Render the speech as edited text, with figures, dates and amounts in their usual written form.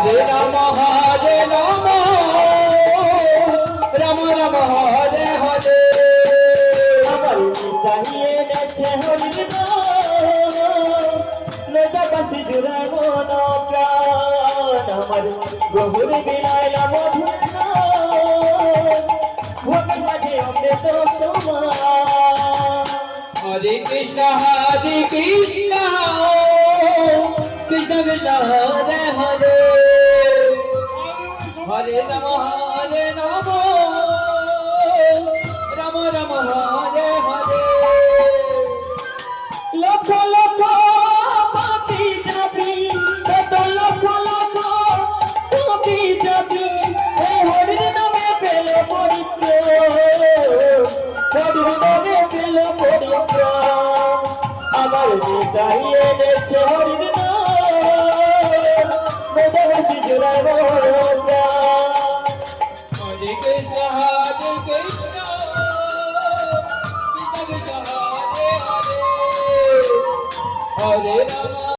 হরে রাম রাম রাম হরে হরে। আমার চাহিয়ে গেছে হরি নামবাসী জুড়াবো না প্রাণ আমার গহুর বিলাইলা মধুর ভোগ মাঝে অমৃত সমান। হরে কৃষ্ণ কৃষ্ণ কৃষ্ণ হরে হরে। হরে রাম রাম রাম হরে হরে। লক্ষ লক্ষ পাপি যাবি কত লক্ষ লক্ষ পাপি যাবি এই হরির নামে পেল পবিত্র হরির নামে পেল পবিত্র। আমার চাহিয়ে গেছে হরির নাম নামবাসী জুড়াবো না। হরে কৃষ্ণ কৃষ্ণ কৃষ্ণ হরে হরে। হরে রাম